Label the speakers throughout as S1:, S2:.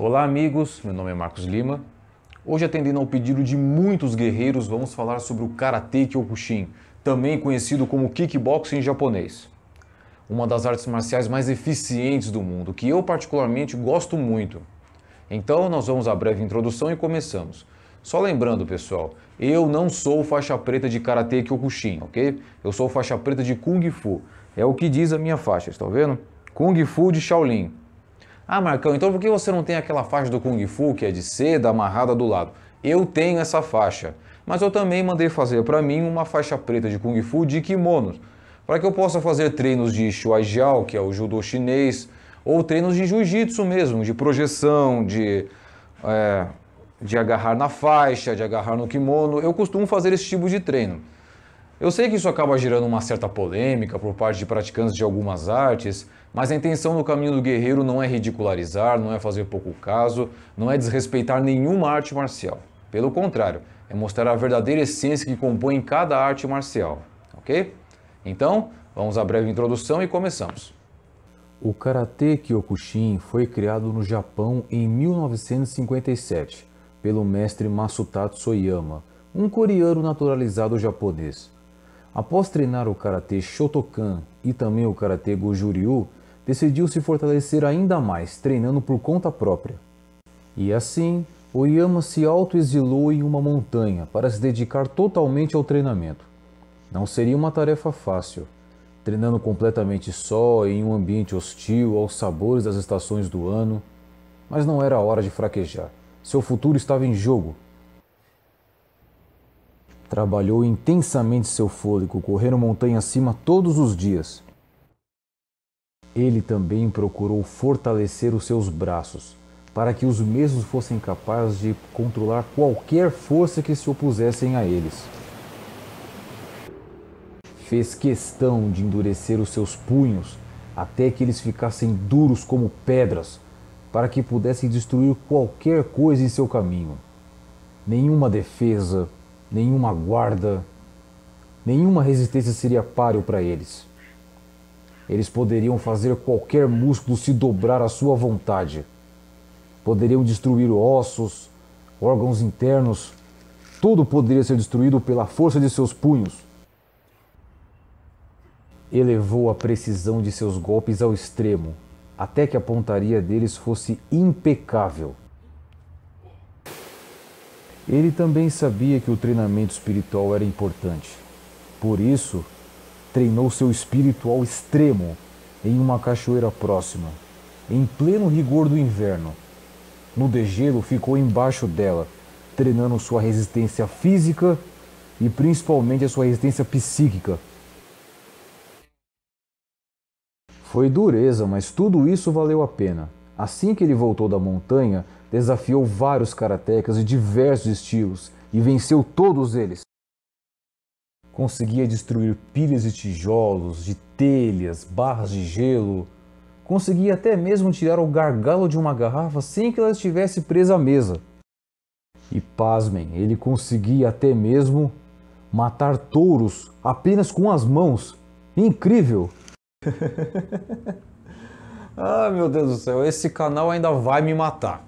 S1: Olá amigos, meu nome é Marcos Lima. Hoje, atendendo ao pedido de muitos guerreiros, vamos falar sobre o Karatê Kyokushin, também conhecido como Kickboxing em japonês. Uma das artes marciais mais eficientes do mundo, que eu particularmente gosto muito. Então nós vamos à breve introdução e começamos. Só lembrando, pessoal, eu não sou faixa preta de Karatê Kyokushin, ok? Eu sou faixa preta de Kung Fu. É o que diz a minha faixa, estão vendo? Kung Fu de Shaolin. Ah, Marcão, então por que você não tem aquela faixa do Kung Fu que é de seda amarrada do lado? Eu tenho essa faixa, mas eu também mandei fazer para mim uma faixa preta de Kung Fu de kimonos, para que eu possa fazer treinos de Shuai Jiao, que é o judô chinês, ou treinos de jiu-jitsu mesmo, de projeção, de agarrar na faixa, de agarrar no kimono. Eu costumo fazer esse tipo de treino. Eu sei que isso acaba gerando uma certa polêmica por parte de praticantes de algumas artes, mas a intenção no caminho do guerreiro não é ridicularizar, não é fazer pouco caso, não é desrespeitar nenhuma arte marcial. Pelo contrário, é mostrar a verdadeira essência que compõe cada arte marcial, ok? Então, vamos à breve introdução e começamos. O Karatê Kyokushin foi criado no Japão em 1957 pelo mestre Masutatsu Soyama, um coreano naturalizado japonês. Após treinar o Karatê Shotokan e também o Karatê Goju-Ryu, decidiu se fortalecer ainda mais, treinando por conta própria. E assim, Oyama se autoexilou em uma montanha para se dedicar totalmente ao treinamento. Não seria uma tarefa fácil, treinando completamente só em um ambiente hostil aos sabores das estações do ano, mas não era hora de fraquejar. Seu futuro estava em jogo. Trabalhou intensamente seu fôlego, correndo montanha acima todos os dias. Ele também procurou fortalecer os seus braços, para que os mesmos fossem capazes de controlar qualquer força que se opusessem a eles. Fez questão de endurecer os seus punhos, até que eles ficassem duros como pedras, para que pudessem destruir qualquer coisa em seu caminho. Nenhuma defesa, nenhuma guarda, nenhuma resistência seria páreo para eles. Eles poderiam fazer qualquer músculo se dobrar à sua vontade. Poderiam destruir ossos, órgãos internos. Tudo poderia ser destruído pela força de seus punhos. Elevou a precisão de seus golpes ao extremo, até que a pontaria deles fosse impecável. Ele também sabia que o treinamento espiritual era importante. Por isso, treinou seu espírito ao extremo em uma cachoeira próxima, em pleno rigor do inverno. No degelo, ficou embaixo dela, treinando sua resistência física e principalmente a sua resistência psíquica. Foi dureza, mas tudo isso valeu a pena. Assim que ele voltou da montanha, desafiou vários karatecas de diversos estilos e venceu todos eles. Conseguia destruir pilhas de tijolos, de telhas, barras de gelo. Conseguia até mesmo tirar o gargalo de uma garrafa sem que ela estivesse presa à mesa. E pasmem, ele conseguia até mesmo matar touros apenas com as mãos. Incrível! Ah, meu Deus do céu, esse canal ainda vai me matar.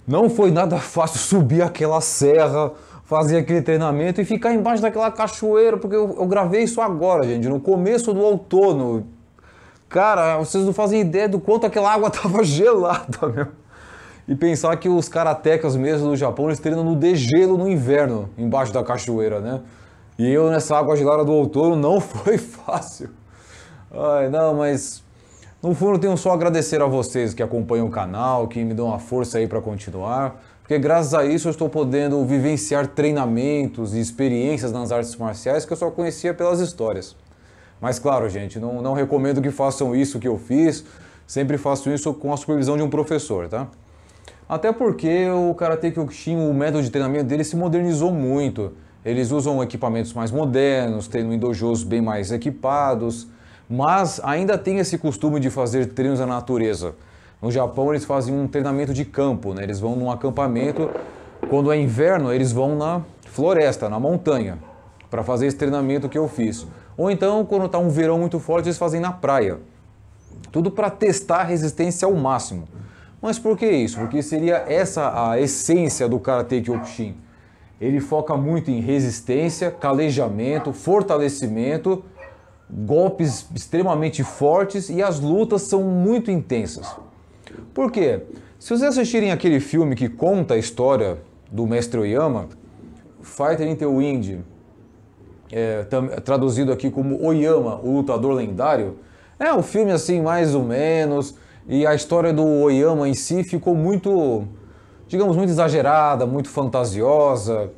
S1: Não foi nada fácil subir aquela serra, fazer aquele treinamento e ficar embaixo daquela cachoeira, porque eu gravei isso agora, gente, no começo do outono. Cara, vocês não fazem ideia do quanto aquela água tava gelada, meu. E pensar que os karatecas mesmo do Japão, eles treinam no degelo no inverno, embaixo da cachoeira, né? E eu nessa água gelada do outono não foi fácil. Ai, não, mas no fundo eu tenho só a agradecer a vocês que acompanham o canal, que me dão uma força aí para continuar, porque graças a isso eu estou podendo vivenciar treinamentos e experiências nas artes marciais que eu só conhecia pelas histórias. Mas claro, gente, não recomendo que façam isso que eu fiz, sempre faço isso com a supervisão de um professor, tá? Até porque o Karatê Kyokushin, o método de treinamento dele se modernizou muito. Eles usam equipamentos mais modernos, treinam em dojos bem mais equipados, mas ainda tem esse costume de fazer treinos na natureza. No Japão eles fazem um treinamento de campo, né? Eles vão num acampamento, quando é inverno eles vão na floresta, na montanha, para fazer esse treinamento que eu fiz. Ou então, quando está um verão muito forte, eles fazem na praia. Tudo para testar a resistência ao máximo. Mas por que isso? Porque seria essa a essência do Karate Kyokushin. Ele foca muito em resistência, calejamento, fortalecimento, golpes extremamente fortes e as lutas são muito intensas. Por quê? Se vocês assistirem aquele filme que conta a história do Mestre Oyama, Fighter in the Wind, traduzido aqui como Oyama, o lutador lendário, é um filme assim mais ou menos, e a história do Oyama em si ficou muito, digamos, muito exagerada, muito fantasiosa,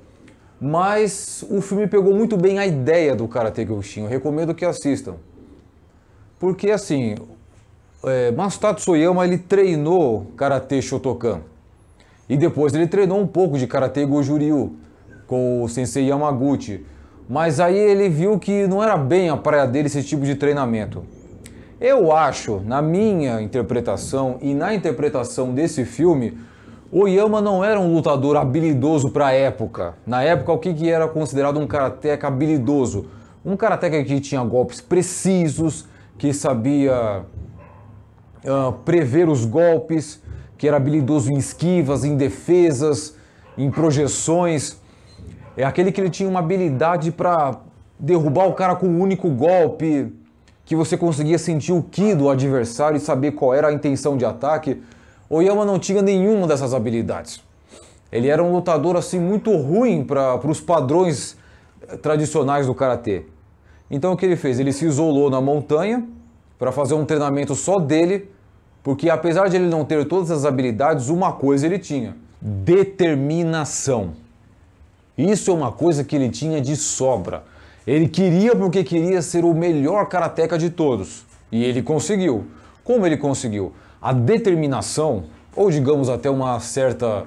S1: mas o filme pegou muito bem a ideia do Karate Kyokushin. Eu recomendo que assistam. Porque assim, Masato Oyama ele treinou Karate Shotokan. E depois ele treinou um pouco de Karate Goju-Ryu com o Sensei Yamaguchi. Mas aí ele viu que não era bem a praia dele esse tipo de treinamento. Eu acho, na minha interpretação e na interpretação desse filme, Oyama não era um lutador habilidoso para a época. Na época, o que era considerado um karateka habilidoso? Um karateka que tinha golpes precisos, que sabia prever os golpes, que era habilidoso em esquivas, em defesas, em projeções. É aquele que ele tinha uma habilidade para derrubar o cara com um único golpe, que você conseguia sentir o ki do adversário e saber qual era a intenção de ataque. Oyama não tinha nenhuma dessas habilidades. Ele era um lutador assim muito ruim para os padrões tradicionais do karatê. Então o que ele fez? Ele se isolou na montanha para fazer um treinamento só dele, porque apesar de ele não ter todas as habilidades, uma coisa ele tinha: determinação. Isso é uma coisa que ele tinha de sobra. Ele queria porque queria ser o melhor karateka de todos. E ele conseguiu. Como ele conseguiu? A determinação, ou digamos até uma certa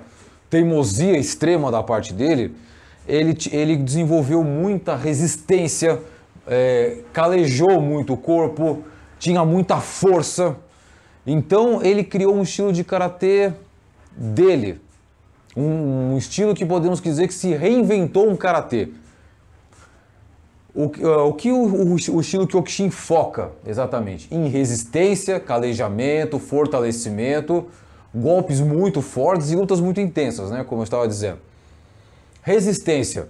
S1: teimosia extrema da parte dele, ele desenvolveu muita resistência, calejou muito o corpo, tinha muita força. Então ele criou um estilo de karatê dele, um estilo que podemos dizer que se reinventou um karatê. O que o estilo Kyokushin foca exatamente? Em resistência, calejamento, fortalecimento, golpes muito fortes e lutas muito intensas, né? Como eu estava dizendo. Resistência.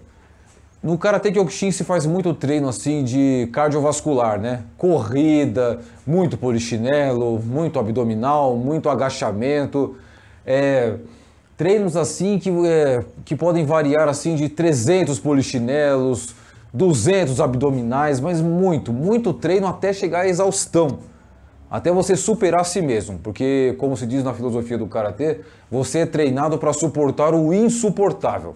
S1: No Karate Kyokushin se faz muito treino assim de cardiovascular, né? Corrida, muito polichinelo, muito abdominal, muito agachamento. Treinos assim que podem variar assim de 300 polichinelos, 200 abdominais, mas muito treino até chegar à exaustão, até você superar a si mesmo, porque como se diz na filosofia do Karatê, você é treinado para suportar o insuportável.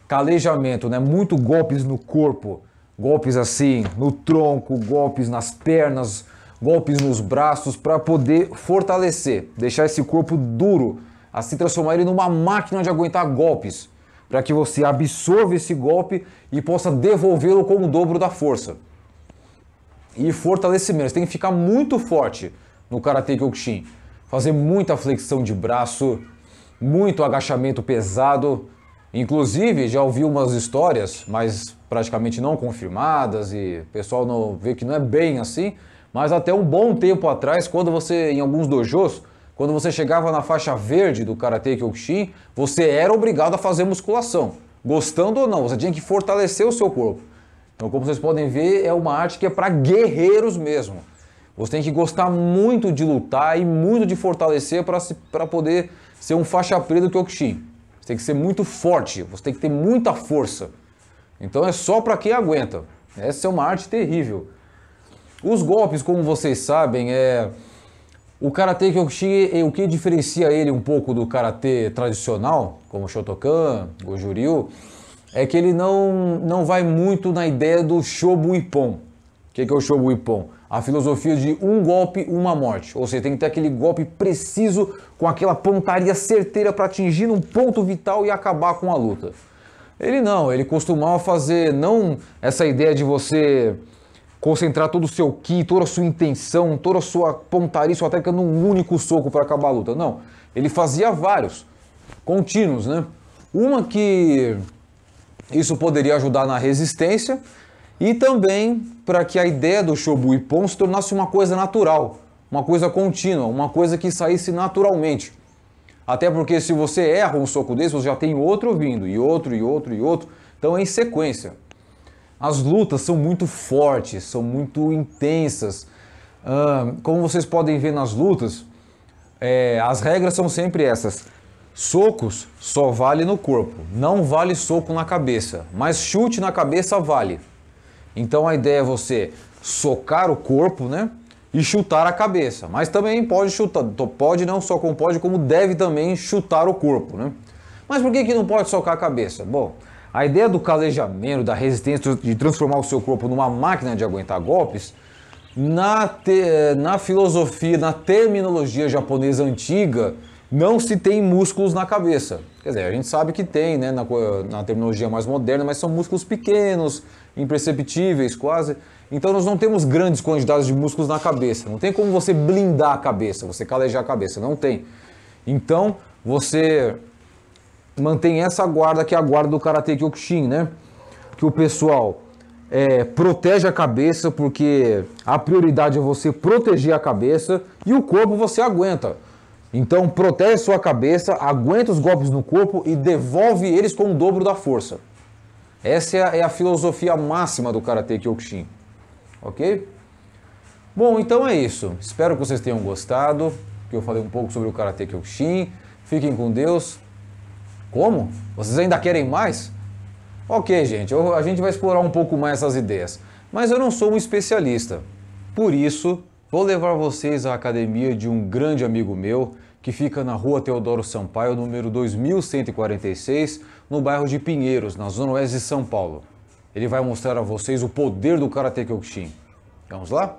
S1: Calejamento, né? Muito golpes no corpo, golpes assim no tronco, golpes nas pernas, golpes nos braços, para poder fortalecer, deixar esse corpo duro, assim transformar ele numa máquina de aguentar golpes, para que você absorva esse golpe e possa devolvê-lo com o dobro da força. E fortalecimento, você tem que ficar muito forte no Karate Kyokushin. Fazer muita flexão de braço, muito agachamento pesado. Inclusive, já ouvi umas histórias, mas praticamente não confirmadas, e o pessoal não vê que não é bem assim, mas até um bom tempo atrás, quando você, em alguns dojos, quando você chegava na faixa verde do Karate Kyokushin, você era obrigado a fazer musculação. Gostando ou não, você tinha que fortalecer o seu corpo. Então, como vocês podem ver, é uma arte que é para guerreiros mesmo. Você tem que gostar muito de lutar e muito de fortalecer para poder ser um faixa preta do Kyokushin. Você tem que ser muito forte, você tem que ter muita força. Então é só para quem aguenta. Essa é uma arte terrível. Os golpes, como vocês sabem, o Karate Kyokushin, o que diferencia ele um pouco do Karatê tradicional, como Shotokan, Goju-Ryu, é que ele não vai muito na ideia do Shobu Ippon. O que é o Shobu Ippon? A filosofia de um golpe, uma morte. Ou seja, tem que ter aquele golpe preciso, com aquela pontaria certeira para atingir um ponto vital e acabar com a luta. Ele não, ele costumava fazer não essa ideia de você concentrar todo o seu ki, toda a sua intenção, toda a sua pontaria, sua técnica num único soco para acabar a luta. Não, ele fazia vários, contínuos, né? Uma que isso poderia ajudar na resistência e também para que a ideia do Shobu Ippon se tornasse uma coisa natural, uma coisa contínua, uma coisa que saísse naturalmente. Até porque se você erra um soco desse, você já tem outro vindo, e outro, e outro, e outro. Então é em sequência. As lutas são muito fortes, são muito intensas. Como vocês podem ver nas lutas, as regras são sempre essas. Socos só vale no corpo, não vale soco na cabeça, mas chute na cabeça vale. Então a ideia é você socar o corpo, né? E chutar a cabeça, mas também pode chutar, pode não só como pode, como deve também chutar o corpo, né? Mas por que não pode socar a cabeça? Bom, a ideia do calejamento, da resistência, de transformar o seu corpo numa máquina de aguentar golpes, na filosofia, na terminologia japonesa antiga, não se tem músculos na cabeça. Quer dizer, a gente sabe que tem, né, na terminologia mais moderna, mas são músculos pequenos, imperceptíveis quase. Então nós não temos grandes quantidades de músculos na cabeça. Não tem como você blindar a cabeça, você calejar a cabeça, não tem. Então você mantém essa guarda, que é a guarda do Karate Kyokushin, né? Que o pessoal protege a cabeça, porque a prioridade é você proteger a cabeça, e o corpo você aguenta. Então protege sua cabeça, aguenta os golpes no corpo e devolve eles com o dobro da força. Essa é a filosofia máxima do Karate Kyokushin. Ok? Bom, então é isso. Espero que vocês tenham gostado, que eu falei um pouco sobre o Karate Kyokushin. Fiquem com Deus. Como? Vocês ainda querem mais? Ok, gente, a gente vai explorar um pouco mais essas ideias. Mas eu não sou um especialista. Por isso, vou levar vocês à academia de um grande amigo meu, que fica na rua Teodoro Sampaio, número 2146, no bairro de Pinheiros, na zona oeste de São Paulo. Ele vai mostrar a vocês o poder do Karate Kyokushin. Vamos lá?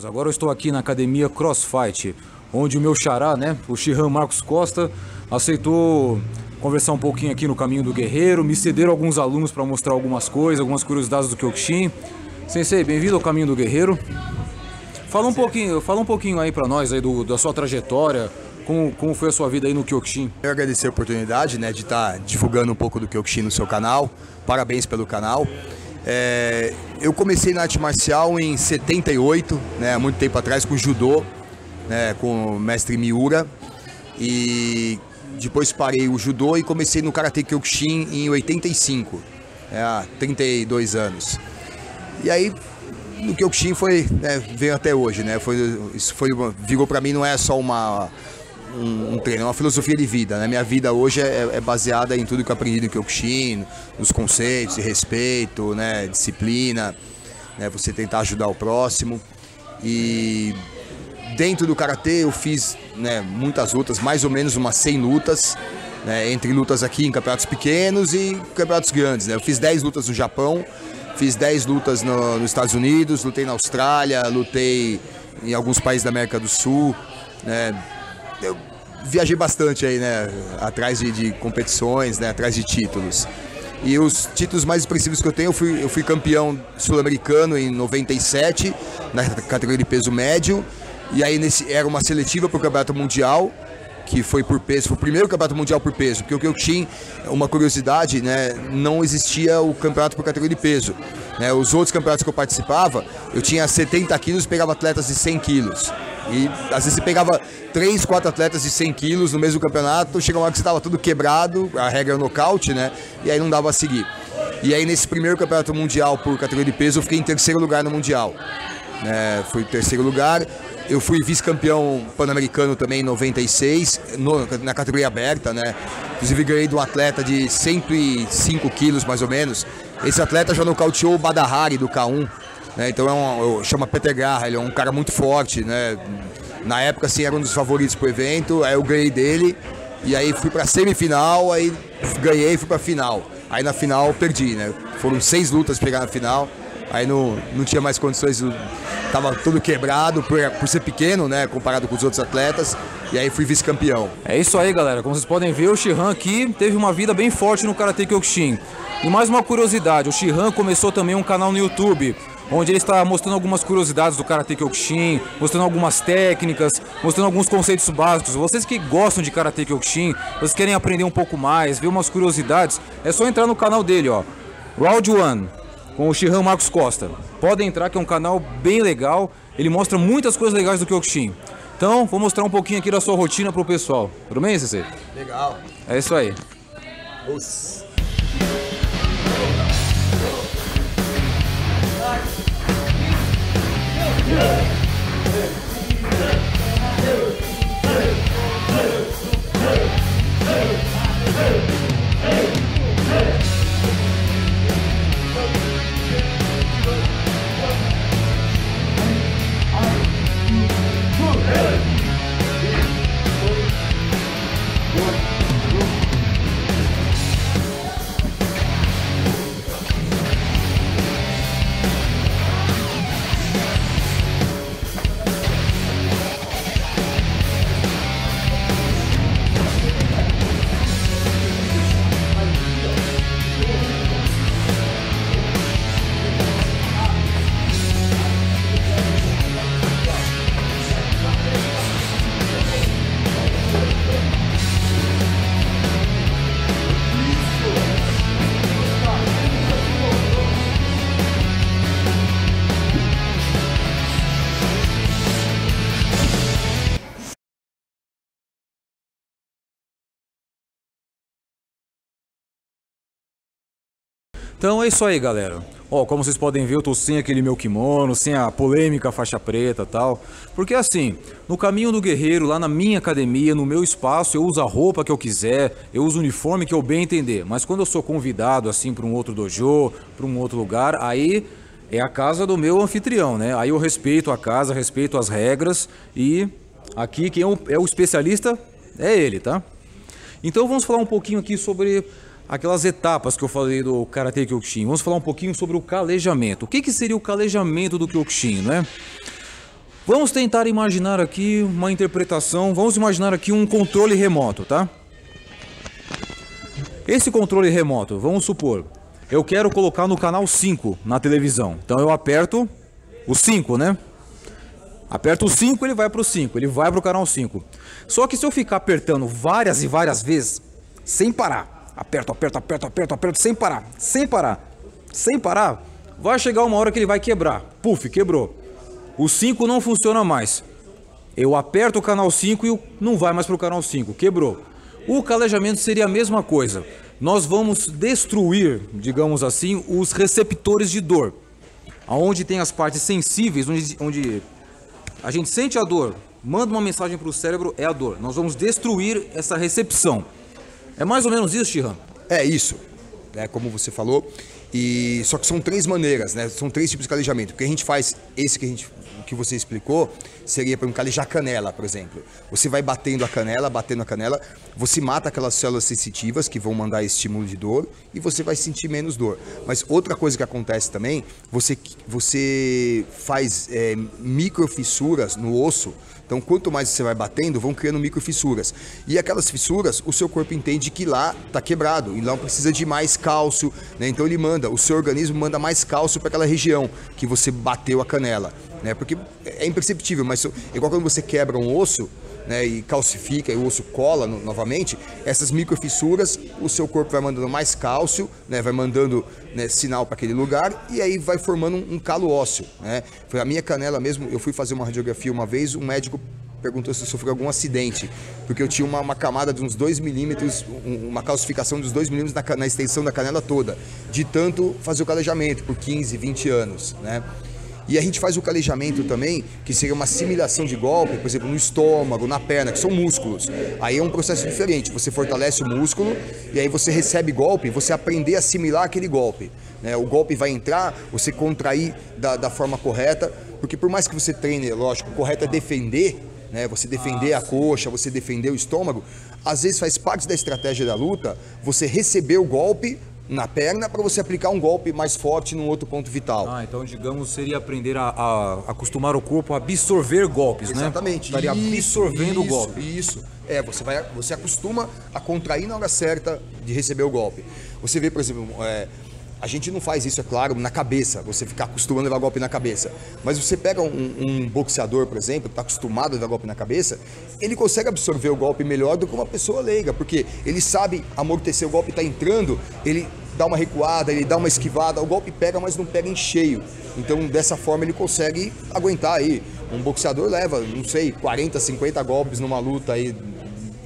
S1: Agora eu estou aqui na academia CrossFight, onde o meu xará, né, o Shihan Marcos Costa, aceitou conversar um pouquinho aqui no caminho do guerreiro, me cederam alguns alunos para mostrar algumas coisas, algumas curiosidades do Kyokushin. Sensei, bem-vindo ao caminho do guerreiro. Fala um pouquinho aí para nós aí da sua trajetória, como foi a sua vida aí no Kyokushin.
S2: Eu agradecer a oportunidade, né, de estar divulgando um pouco do Kyokushin no seu canal. Parabéns pelo canal. Eu comecei na arte marcial em 78, né, há muito tempo atrás, com judô, né, com o mestre Miura, e depois parei o judô e comecei no Karate Kyokushin em 85, há 32 anos. E aí no Kyokushin veio até hoje, né, virou para mim, não é só um treino, é uma filosofia de vida, né? Minha vida hoje é baseada em tudo que eu aprendi no Kyokushin, nos conceitos de respeito, né? Disciplina, né? Você tentar ajudar o próximo. E dentro do Karatê eu fiz, né, muitas lutas, mais ou menos umas 100 lutas, né? Entre lutas aqui em campeonatos pequenos e campeonatos grandes, né? Eu fiz 10 lutas no Japão, fiz 10 lutas nos Estados Unidos, lutei na Austrália, lutei em alguns países da América do Sul, né? Eu viajei bastante aí, né, atrás de competições, né, atrás de títulos. E os títulos mais expressivos que eu tenho, eu fui campeão sul-americano em 97, na categoria de peso médio. E aí era uma seletiva para o Campeonato Mundial, que foi por peso, foi o primeiro Campeonato Mundial por peso, porque o Kyokushin, uma curiosidade, né, não existia o campeonato por categoria de peso. Né, os outros campeonatos que eu participava, eu tinha 70 quilos e pegava atletas de 100 quilos. E às vezes você pegava 3, 4 atletas de 100 quilos no mesmo campeonato, chega uma hora que você estava tudo quebrado, a regra é o nocaute, né, e aí não dava a seguir. E aí nesse primeiro Campeonato Mundial por categoria de peso, eu fiquei em terceiro lugar no Mundial. Fui em terceiro lugar. Eu fui vice-campeão pan-americano também em 96, na categoria aberta, né? Inclusive ganhei de um atleta de 105 quilos, mais ou menos. Esse atleta já nocauteou o Badahari do K1, né? Então chama Peter Garra, ele é um cara muito forte, né? Na época, assim, era um dos favoritos pro evento, aí eu ganhei dele, e aí fui pra semifinal, aí ganhei e fui pra final. Aí na final perdi, né? Foram 6 lutas pra pegar na final. aí não tinha mais condições, tava todo quebrado por ser pequeno, né, comparado com os outros atletas, e aí fui vice-campeão.
S1: É isso aí, galera, como vocês podem ver, o Shihan aqui teve uma vida bem forte no Karate Kyokushin. E mais uma curiosidade, o Shihan começou também um canal no YouTube, onde ele está mostrando algumas curiosidades do Karate Kyokushin, mostrando algumas técnicas, mostrando alguns conceitos básicos. Vocês que gostam de Karate Kyokushin, vocês querem aprender um pouco mais, ver umas curiosidades, é só entrar no canal dele, ó, Round One, com o Shihan Marcos Costa. Podem entrar, que é um canal bem legal, ele mostra muitas coisas legais do Kyokushin. Então, vou mostrar um pouquinho aqui da sua rotina pro pessoal. Tudo bem, Sensei?
S2: Legal.
S1: É isso aí.
S2: Nossa.
S1: Então é isso aí, galera. Ó, como vocês podem ver, eu tô sem aquele meu kimono, sem a polêmica faixa preta e tal. Porque assim, no caminho do guerreiro, lá na minha academia, no meu espaço, eu uso a roupa que eu quiser, eu uso o uniforme que eu bem entender. Mas quando eu sou convidado assim para um outro dojo, para um outro lugar, aí é a casa do meu anfitrião, né? Aí eu respeito a casa, respeito as regras e aqui quem é o especialista é ele, tá? Então vamos falar um pouquinho aqui sobre aquelas etapas que eu falei do Karate Kyokushin. Vamos falar um pouquinho sobre o calejamento. O que seria o calejamento do Kyokushin, né? Vamos tentar imaginar aqui uma interpretação, vamos imaginar aqui um controle remoto, tá? Esse controle remoto, vamos supor, eu quero colocar no canal 5 na televisão. Então eu aperto o 5, né? Aperto o 5, ele vai para o 5, ele vai para o canal 5. Só que se eu ficar apertando várias e várias vezes, sem parar, aperto, sem parar, vai chegar uma hora que ele vai quebrar. Puf, quebrou. O 5 não funciona mais. Eu aperto o canal 5 e não vai mais para o canal 5, quebrou. O calejamento seria a mesma coisa. Nós vamos destruir, digamos assim, os receptores de dor. Onde tem as partes sensíveis, onde a gente sente a dor, manda uma mensagem para o cérebro, é a dor. Nós vamos destruir essa recepção. É mais ou menos isso, Shihan?
S2: É isso, né, como você falou, e só que são três maneiras, né, são três tipos de calejamento. Porque a gente faz esse que você explicou, seria para um calejar canela, por exemplo. Você vai batendo a canela, você mata aquelas células sensitivas que vão mandar estímulo de dor e você vai sentir menos dor. Mas outra coisa que acontece também, você faz microfissuras no osso. Então, quanto mais você vai batendo, vão criando microfissuras. E aquelas fissuras, o seu corpo entende que lá está quebrado e lá precisa de mais cálcio, né? Então o seu organismo manda mais cálcio para aquela região que você bateu a canela, né? Porque é imperceptível, mas igual quando você quebra um osso, né, e calcifica e o osso cola novamente, essas microfissuras, o seu corpo vai mandando mais cálcio, né, vai mandando, né, sinal para aquele lugar e aí vai formando um calo ósseo, né? Foi a minha canela mesmo, eu fui fazer uma radiografia uma vez, um médico perguntou se eu sofri algum acidente, porque eu tinha uma camada de uns 2 milímetros, uma calcificação de uns 2 milímetros na extensão da canela toda, de tanto fazer o calejamento por 15, 20 anos, né? E a gente faz o calejamento também, que seria uma assimilação de golpe, por exemplo, no estômago, na perna, que são músculos. Aí é um processo diferente, você fortalece o músculo e aí você recebe golpe, você aprender a assimilar aquele golpe, né? O golpe vai entrar, você contrair da forma correta, porque por mais que você treine, lógico, o correto é defender, né? Você defender a coxa, você defender o estômago, às vezes faz parte da estratégia da luta, você receber o golpe na perna para você aplicar um golpe mais forte num outro ponto vital.
S1: Ah, então digamos seria aprender a acostumar o corpo a absorver golpes, né?
S2: Exatamente.
S1: Estaria absorvendo o golpe.
S2: Isso. Você acostuma a contrair na hora certa de receber o golpe. Você vê, por exemplo, a gente não faz isso, é claro, na cabeça, você ficar acostumando a levar golpe na cabeça. Mas você pega um boxeador, por exemplo, que está acostumado a levar golpe na cabeça, ele consegue absorver o golpe melhor do que uma pessoa leiga, porque ele sabe amortecer, o golpe está entrando, ele dá uma recuada, ele dá uma esquivada, o golpe pega, mas não pega em cheio. Então, dessa forma, ele consegue aguentar aí. Um boxeador leva, não sei, 40, 50 golpes numa luta aí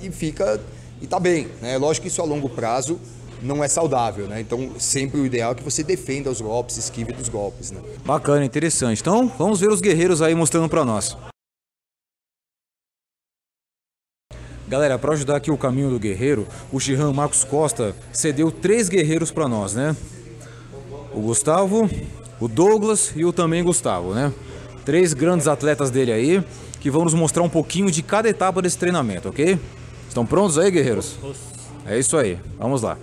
S2: e tá bem, né? Lógico que isso a longo prazo não é saudável, né? Então, sempre o ideal é que você defenda os golpes, esquive dos golpes, né?
S1: Bacana, interessante. Então, vamos ver os guerreiros aí mostrando para nós. Galera, para ajudar aqui o caminho do guerreiro, o Shehan Marcos Costa cedeu 3 guerreiros para nós, né? O Gustavo, o Douglas e o também Gustavo, né? 3 grandes atletas dele aí, que vão nos mostrar um pouquinho de cada etapa desse treinamento, ok? Estão prontos aí, guerreiros? É isso aí, vamos lá.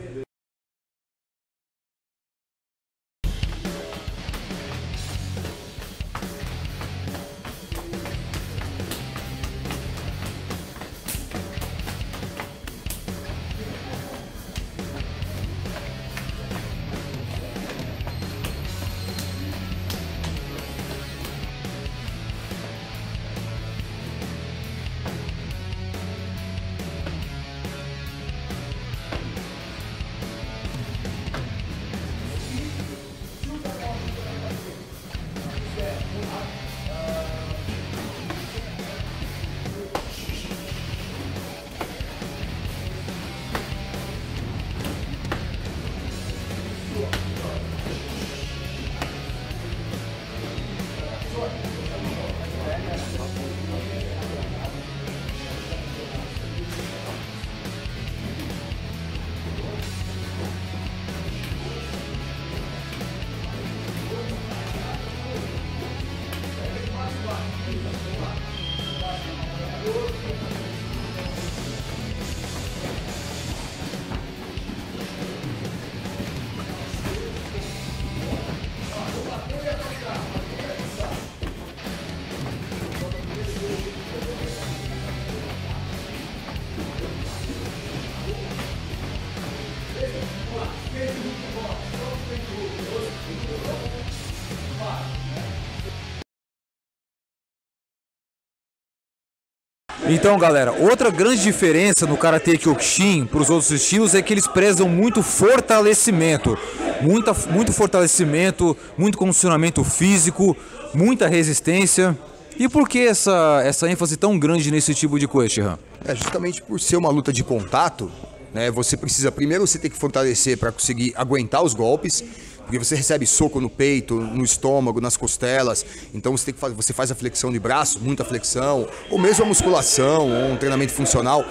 S1: Então, galera, outra grande diferença no Karate Kyokushin para os outros estilos é que eles prezam muito fortalecimento. Muito fortalecimento, muito condicionamento físico, muita resistência. E por que essa ênfase tão grande nesse tipo de coisa, Shehan?
S2: Justamente por ser uma luta de contato, né? Você precisa, primeiro você tem que fortalecer para conseguir aguentar os golpes, porque você recebe soco no peito, no estômago, nas costelas, então você faz a flexão de braço, muita flexão, ou mesmo a musculação, ou um treinamento funcional,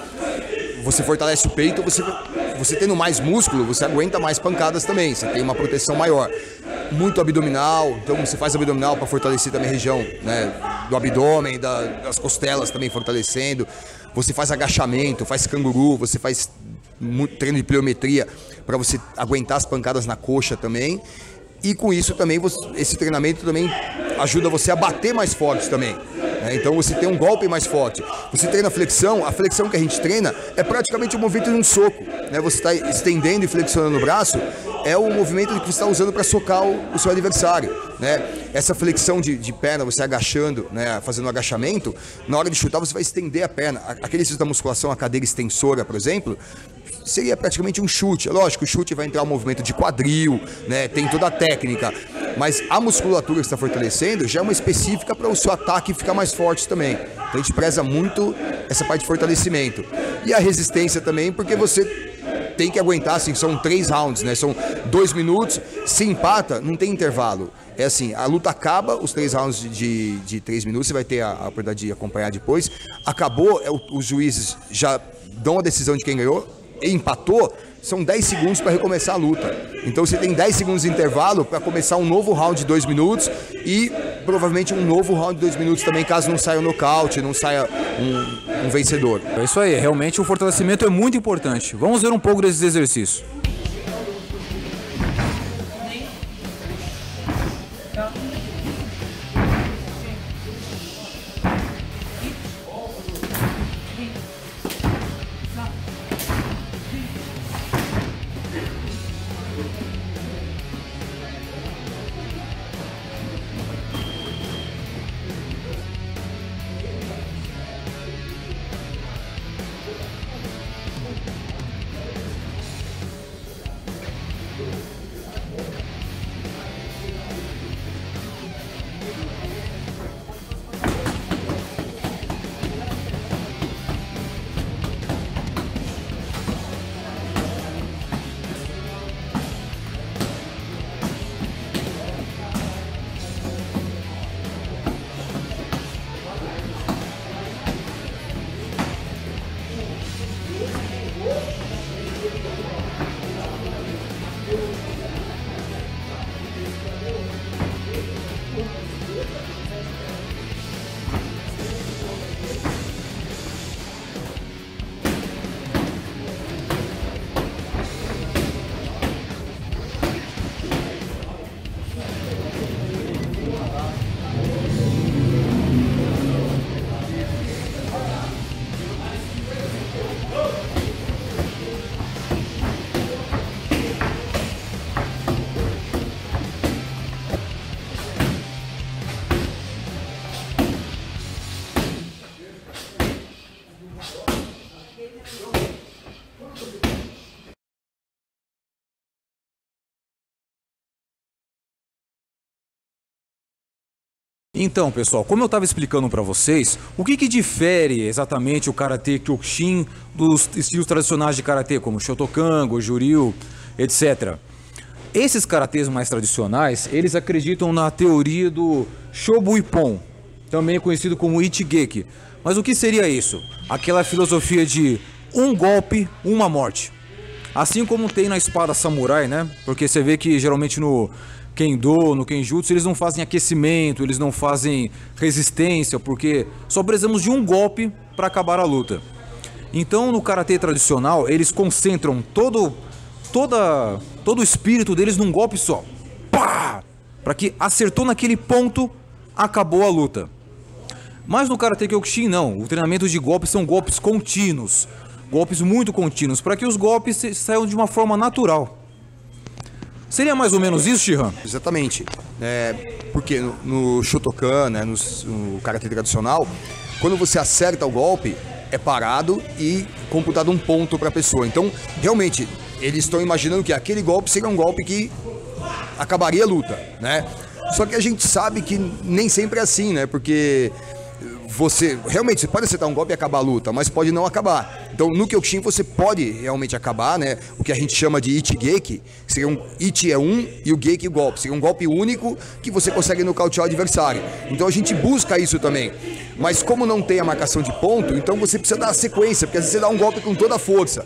S2: você fortalece o peito, você tendo mais músculo, você aguenta mais pancadas também, você tem uma proteção maior. Muito abdominal, então você faz abdominal para fortalecer também a região, né, do abdômen, das costelas também fortalecendo. Você faz agachamento, faz canguru, você faz muito treino de pliometria para você aguentar as pancadas na coxa também. E com isso também, esse treinamento também ajuda você a bater mais forte também, né? Então você tem um golpe mais forte. Você treina a flexão que a gente treina é praticamente o movimento de um soco, né? Você está estendendo e flexionando o braço, é o movimento que você está usando para socar o seu adversário, né? Essa flexão de perna, você agachando, né, fazendo um agachamento, na hora de chutar você vai estender a perna. Aquele exercício da musculação, a cadeira extensora, por exemplo, seria praticamente um chute. Lógico, o chute vai entrar um movimento de quadril, né? Tem toda a técnica, mas a musculatura que está fortalecendo já é uma específica para o seu ataque ficar mais forte também. Então a gente preza muito essa parte de fortalecimento. E a resistência também, porque você tem que aguentar, assim, são 3 rounds, né? São 2 minutos, se empata, não tem intervalo. É assim, a luta acaba, os 3 rounds de 3 minutos, você vai ter a oportunidade de acompanhar depois. Acabou, os juízes já dão a decisão de quem ganhou, empatou, são 10 segundos para recomeçar a luta. Então você tem 10 segundos de intervalo para começar um novo round de 2 minutos e provavelmente um novo round de 2 minutos também, caso não saia um nocaute, não saia um vencedor.
S1: É isso aí, realmente o fortalecimento é muito importante. Vamos ver um pouco desses exercícios. Então, pessoal, como eu estava explicando para vocês, o que difere exatamente o Karatê Kyokushin dos estilos tradicionais de Karatê, como Shotokan, Goju-Ryu, etc. Esses karatês mais tradicionais, eles acreditam na teoria do Shobu-Ippon, também conhecido como Ichigeki. Mas o que seria isso? Aquela filosofia de um golpe, uma morte. Assim como tem na espada samurai, né? Porque você vê que geralmente no Kendo, no Kenjutsu, eles não fazem aquecimento, eles não fazem resistência, porque só precisamos de um golpe para acabar a luta. Então, no karatê tradicional, eles concentram todo o espírito deles num golpe só. Pá! Para que acertou naquele ponto, acabou a luta. Mas no Karatê Kyokushin não, o treinamento de golpes são golpes contínuos, golpes muito contínuos, para que os golpes saiam de uma forma natural. Seria mais ou menos isso, Shihan?
S2: Exatamente. Porque no Shotokan, né, no Karatê tradicional, quando você acerta o golpe, é parado e computado um ponto para a pessoa. Então, realmente, eles estão imaginando que aquele golpe seria um golpe que acabaria a luta, né? Só que a gente sabe que nem sempre é assim, né? Porque você pode acertar um golpe e acabar a luta, mas pode não acabar. Então, no Kyokushin você pode realmente acabar, né? O que a gente chama de Ichigeki, seria Ichi é um e o Geki o golpe. Seria um golpe único que você consegue nocautear o adversário. Então a gente busca isso também. Mas como não tem a marcação de ponto, então você precisa dar a sequência, porque às vezes você dá um golpe com toda a força.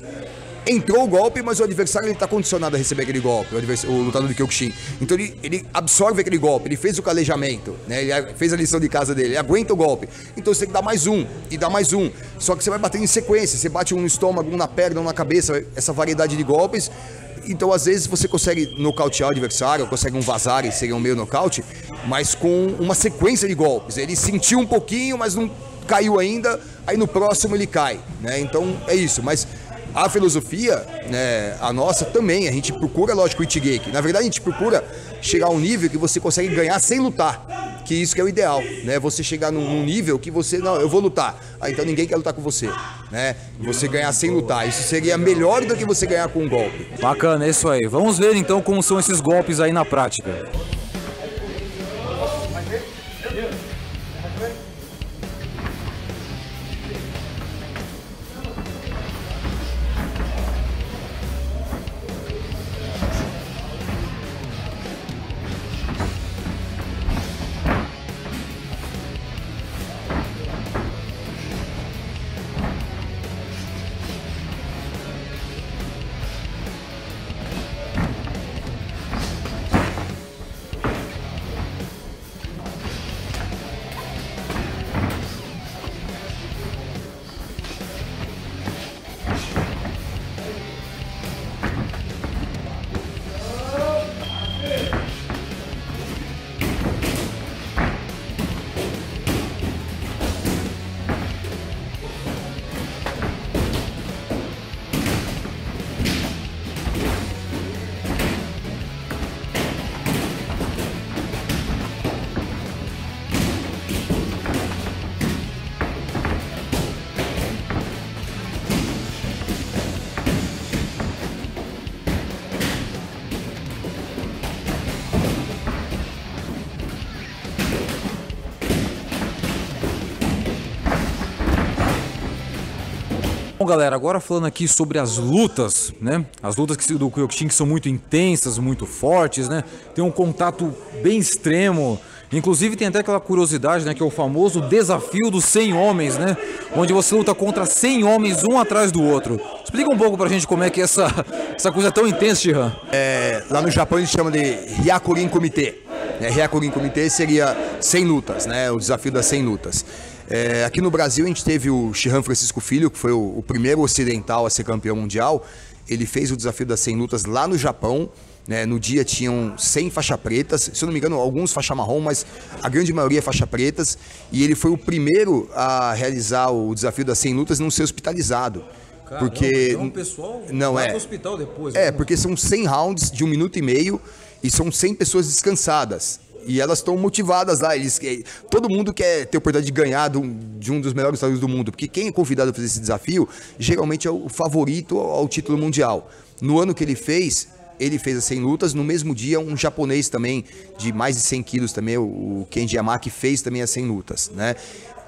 S2: Entrou o golpe, mas o adversário está condicionado a receber aquele golpe, o lutador do Kyokushin. Então ele absorve aquele golpe, ele fez o calejamento, né? Ele fez a lição de casa dele, ele aguenta o golpe. Então você tem que dar mais um, e dar mais um. Só que você vai batendo em sequência, você bate um no estômago, um na perna, um na cabeça, essa variedade de golpes. Então às vezes você consegue nocautear o adversário, consegue um vazare, seria um meio nocaute, mas com uma sequência de golpes. Ele sentiu um pouquinho, mas não caiu ainda, aí no próximo ele cai, né? Então é isso, mas a filosofia, né, a nossa também, a gente procura, lógico, o Ichigeki. Na verdade, a gente procura chegar a um nível que você consegue ganhar sem lutar, que isso que é o ideal, né? Você chegar num nível que você, não, eu vou lutar, então ninguém quer lutar com você, né? Você ganhar sem lutar, isso seria melhor do que você ganhar com um golpe.
S1: Bacana, é isso aí. Vamos ver então como são esses golpes aí na prática. Bom, galera, agora falando aqui sobre as lutas, né? As lutas do Kyokushin que são muito intensas, muito fortes, né? Tem um contato bem extremo. Inclusive tem até aquela curiosidade, né? Que é o famoso desafio dos 100 homens, né? Onde você luta contra 100 homens, um atrás do outro. Explica um pouco pra gente como é que é essa coisa tão intensa, Shihan.
S2: Lá no Japão eles chamam de Hyakurin Kumite. Hyakurin Kumite seria 100 lutas, né? O desafio das 100 lutas. Aqui no Brasil a gente teve o Shihan Francisco Filho, que foi o primeiro ocidental a ser campeão mundial. Ele fez o desafio das 100 lutas lá no Japão, né? No dia tinham 100 faixa pretas, se eu não me engano alguns faixa marrom, mas a grande maioria faixa pretas. E ele foi o primeiro a realizar o desafio das 100 lutas e não ser hospitalizado.
S1: Caramba,
S2: porque
S1: então o pessoal
S2: não
S1: vai pro hospital depois.
S2: Porque são 100 rounds de 1 minuto e meio e são 100 pessoas descansadas. E elas estão motivadas lá. Todo mundo quer ter a oportunidade de ganhar de um dos melhores lutadores do mundo. Porque quem é convidado a fazer esse desafio, geralmente é o favorito ao título mundial. No ano que ele fez, ele fez as 100 lutas. No mesmo dia, um japonês também, de mais de 100 quilos também, o Kenji Yamaki, fez também as 100 lutas, né?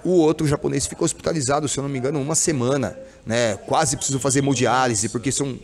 S2: O outro japonês ficou hospitalizado, se eu não me engano, uma semana, né? Quase precisou fazer hemodiálise, porque são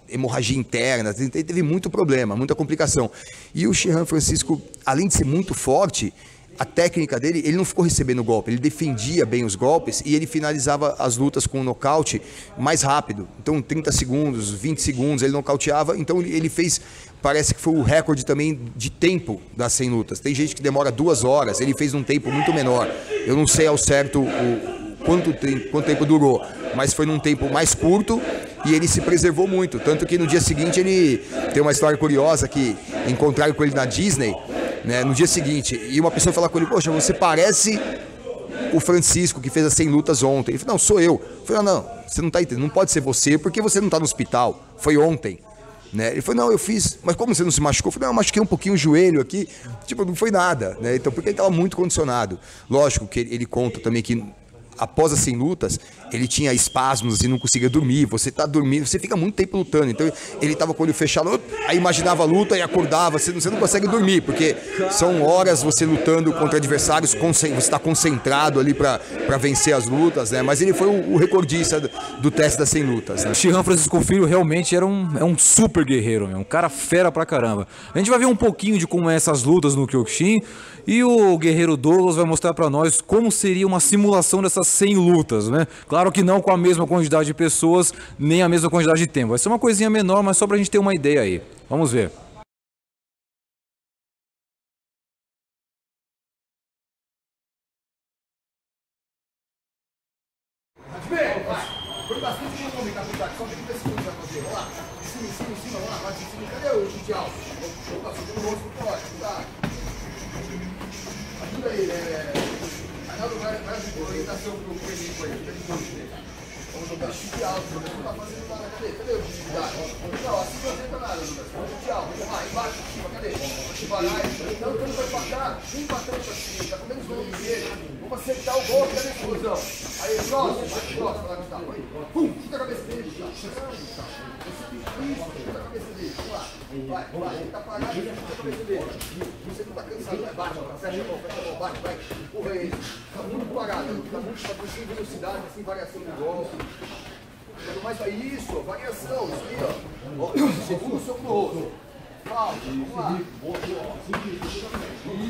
S2: hemorragia interna, teve muito problema, muita complicação. E o Shihan Francisco, além de ser muito forte, a técnica dele, ele não ficou recebendo golpe, ele defendia bem os golpes e ele finalizava as lutas com um nocaute mais rápido. Então 30 segundos, 20 segundos, ele nocauteava. Então ele fez, parece que foi o recorde também de tempo das 100 lutas. Tem gente que demora 2 horas, ele fez um tempo muito menor. Eu não sei ao certo quanto tempo durou, mas foi num tempo mais curto e ele se preservou muito. Tanto que no dia seguinte ele tem uma história curiosa que encontraram com ele na Disney, né, no dia seguinte, e uma pessoa falar com ele: poxa, você parece o Francisco que fez as 100 lutas ontem. Ele falou: não, sou eu. Eu falei: não, você não está entendendo, não pode ser você, porque você não está no hospital, foi ontem. Né? Ele falou: não, eu fiz, mas como você não se machucou? Eu falei: não, eu machuquei um pouquinho o joelho aqui, tipo, não foi nada, né? Então, porque ele estava muito condicionado. Lógico que ele conta também que após as 100 lutas, ele tinha espasmos e não conseguia dormir. Você tá dormindo, você fica muito tempo lutando. Então ele tava com o olho fechado, aí imaginava a luta e acordava. Você não consegue dormir, porque são horas você lutando contra adversários, você está concentrado ali para vencer as lutas, né? Mas ele foi o recordista do teste das 100 lutas, né?
S1: Shihan Francisco Filho realmente é um super guerreiro, um cara fera pra caramba. A gente vai ver um pouquinho de como é essas lutas no Kyokushin, e o guerreiro Douglas vai mostrar pra nós como seria uma simulação dessas 100 lutas, né? Claro que não com a mesma quantidade de pessoas, nem a mesma quantidade de tempo. Vai ser uma coisinha menor, mas só pra gente ter uma ideia aí. Vamos ver.
S3: Vamos acertar o gol, cadê a explosão? Aí, próximo, lá está. Pum, chuta a cabeça dele. Chuta a cabeça dele. Vamos lá. Vai. Ele tá parado, chuta a cabeça dele. Você não tá cansado, vai, bate, fecha a mão, bate, vai. Empurra ele. Tá muito parado, tá muito sem velocidade, sem variação do golpe. Mas isso, variação, isso aí, ó. Segundo soco no rosto. Calma, vamos lá.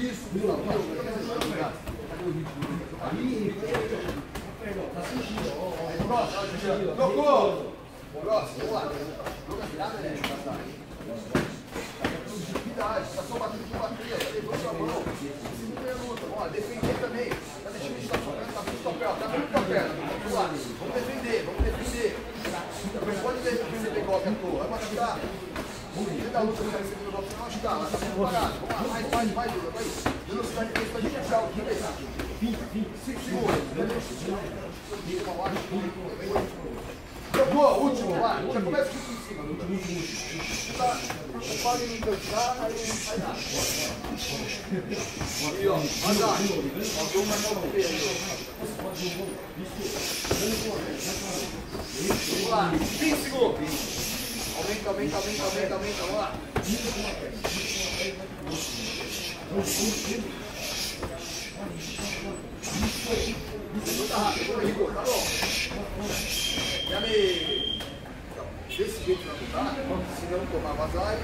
S3: Isso, Tocou! Próximo, vamos lá. Joga virada, né? Tá só batendo com bater, levou sua mão. Segunda luta, vamos lá, defender também. Tá deixando de estar socando, tá muito papel, Vamos lá, vamos defender. Não pode defender golpe à toa, vai machucar. Da luta vai receber o golpe, não machucar, lá tá sendo parado. Vamos lá, mais, vai. Velocidade de velocidade inicial, 5 segundos. Jogou, último, vai. Já começa aqui em cima. Não pode me cansar, aí não sai nada. Aí, ó, azar. Alguém vai dar o pé aí. Vamos lá, 5 segundos. Aumenta, vamos lá. Tá rápido, tá bom. Desse jeito vai lutar, se não tomar vazar,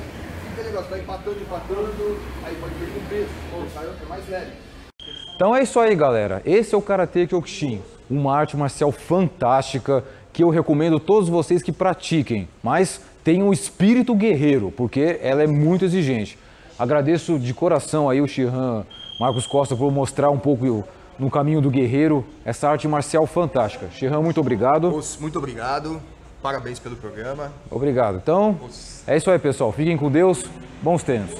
S3: fica negócio, vai empatando, aí pode perder um peso, ou sai outro mais leve.
S1: Então é isso aí, galera. Esse é o Karate Kyokushin, uma arte marcial fantástica que eu recomendo a todos vocês que pratiquem, mas tenham um espírito guerreiro, porque ela é muito exigente. Agradeço de coração aí o Shihan Marcos Costa por mostrar um pouco no caminho do guerreiro essa arte marcial fantástica. Shihan, muito obrigado.
S2: Muito obrigado. Parabéns pelo programa.
S1: Obrigado. Então, é isso aí, pessoal. Fiquem com Deus. Bons treinos.